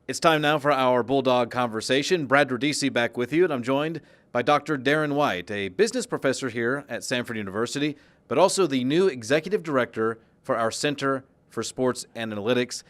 It's time now for our Bulldog Conversation. Brad Rodisi back with you, and I'm joined by Dr. Darin White, a business professor here at Samford University, but also the new executive director for our Center for Sports Analytics.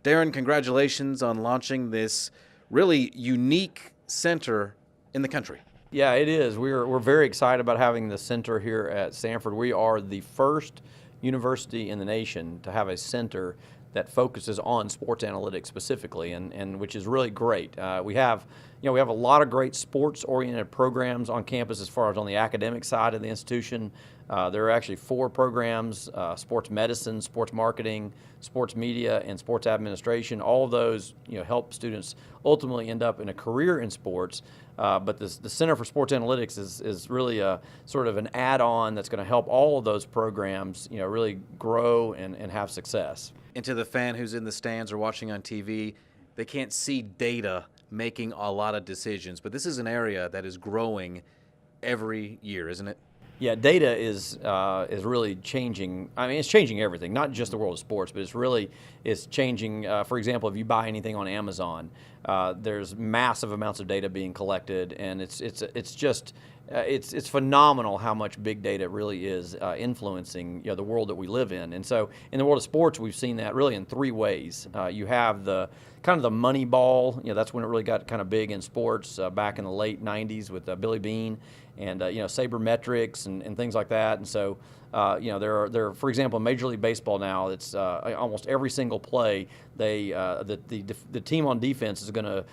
Darin, congratulations on launching this really unique center in the country. Yeah, it is. We're very excited about having the center here at Samford. We are the first university in the nation to have a center that focuses on sports analytics specifically, and which is really great. We have a lot of great sports-oriented programs on campus as far as on the academic side of the institution. There are actually 4 programs: sports medicine, sports marketing, sports media, and sports administration. All of those help students ultimately end up in a career in sports. But the Center for Sports Analytics is really a sort of an add-on that's going to help all of those programs really grow and have success. And to the fan who's in the stands or watching on TV, they can't see data making a lot of decisions. But this is an area that is growing every year, isn't it? Yeah, data is really changing. I mean, it's changing everything, not just the world of sports, but it's changing. For example, if you buy anything on Amazon, there's massive amounts of data being collected, and it's phenomenal how much big data really is influencing the world that we live in. And so, in the world of sports, we've seen that really in 3 ways. You have the kind of the money ball. That's when it really got kind of big in sports back in the late '90s with Billy Beane and sabermetrics and things like that. And so there are, for example, in Major League Baseball now, it's almost every single play the team on defense is going to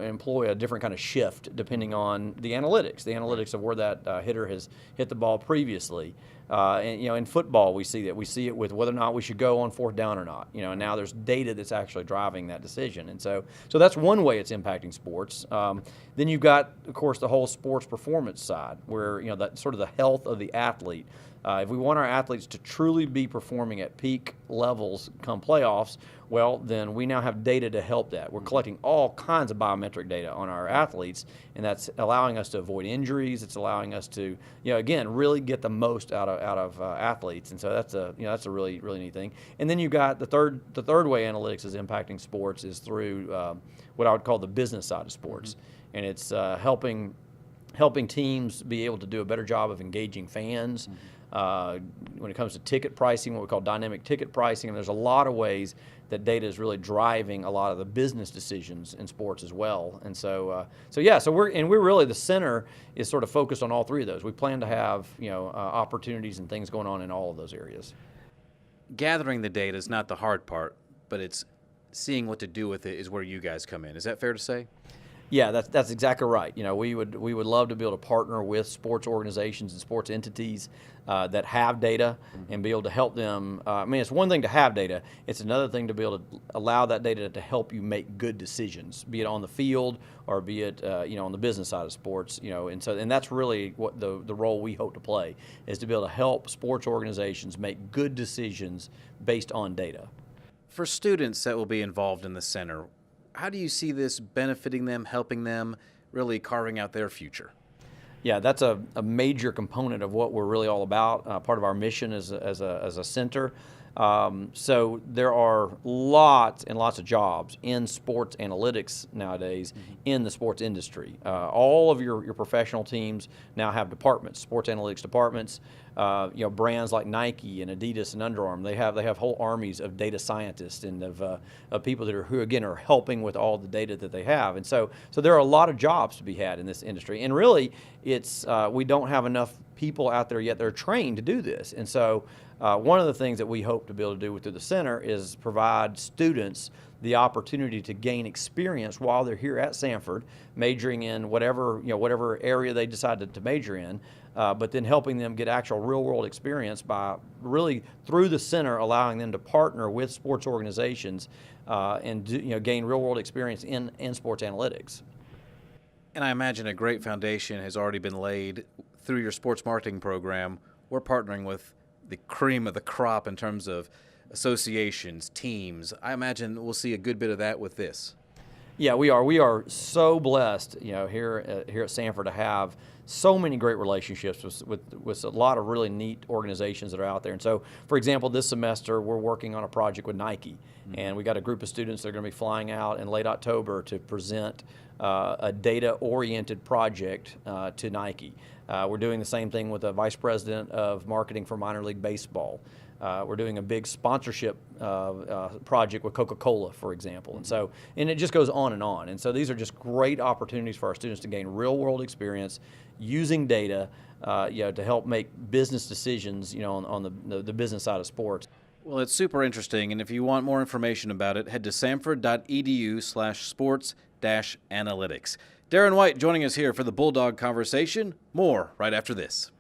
employ a different kind of shift depending on the analytics of where that hitter has hit the ball previously. And in football, we see it with whether or not we should go on 4th down or not. And now there's data that's actually driving that decision, and so that's one way it's impacting sports. Then you've got, of course, the whole sports performance side, where that sort of the health of the athlete. If we want our athletes to truly be performing at peak levels come playoffs, well, then we now have data to help that. We're collecting all kinds of biometric data on our athletes, and that's allowing us to avoid injuries. It's allowing us to, again, really get the most out of athletes, and so that's a really neat thing. And then you've got the third way analytics is impacting sports is through what I would call the business side of sports, and it's helping teams be able to do a better job of engaging fans. When it comes to ticket pricing, what we call dynamic ticket pricing, and there's a lot of ways that data is really driving a lot of the business decisions in sports as well. And so we're really, the center is sort of focused on all 3 of those. We plan to have opportunities and things going on in all of those areas. Gathering the data is not the hard part, but it's seeing what to do with it is where you guys come in. Is that fair to say? Yeah, that's exactly right. We would love to be able to partner with sports organizations and sports entities that have data and be able to help them. It's one thing to have data; it's another thing to be able to allow that data to help you make good decisions, be it on the field or be it on the business side of sports. And that's really what the role we hope to play is to be able to help sports organizations make good decisions based on data. For students that will be involved in the center, how do you see this benefiting them, helping them, really carving out their future? Yeah, that's a major component of what we're really all about. Part of our mission as a center. So there are lots and lots of jobs in sports analytics nowadays in the sports industry. All of your professional teams now have departments, sports analytics departments. Brands like Nike and Adidas and Under Armour, they have whole armies of data scientists and of people who again are helping with all the data that they have. And so there are a lot of jobs to be had in this industry. And really, it's we don't have enough people out there yet that are trained to do this. And so one of the things that we hope to be able to do through the center is provide students the opportunity to gain experience while they're here at Samford, majoring in whatever area they decided to major in, but then helping them get actual real-world experience by really through the center allowing them to partner with sports organizations and gain real-world experience in sports analytics. And I imagine a great foundation has already been laid through your sports marketing program. We're partnering with the cream of the crop in terms of associations, teams. I imagine we'll see a good bit of that with this. Yeah, we are. We are so blessed, here at Samford to have so many great relationships with a lot of really neat organizations that are out there. And so, for example, this semester we're working on a project with Nike, and we got a group of students that are going to be flying out in late October to present a data-oriented project to Nike. We're doing the same thing with the vice president of marketing for minor league baseball. We're doing a big sponsorship project with Coca-Cola, for example. And it just goes on and on. And so these are just great opportunities for our students to gain real-world experience using data, to help make business decisions, on the business side of sports. Well, it's super interesting, and if you want more information about it, head to samford.edu/sports-analytics. Darin White joining us here for the Bulldog Conversation. More right after this.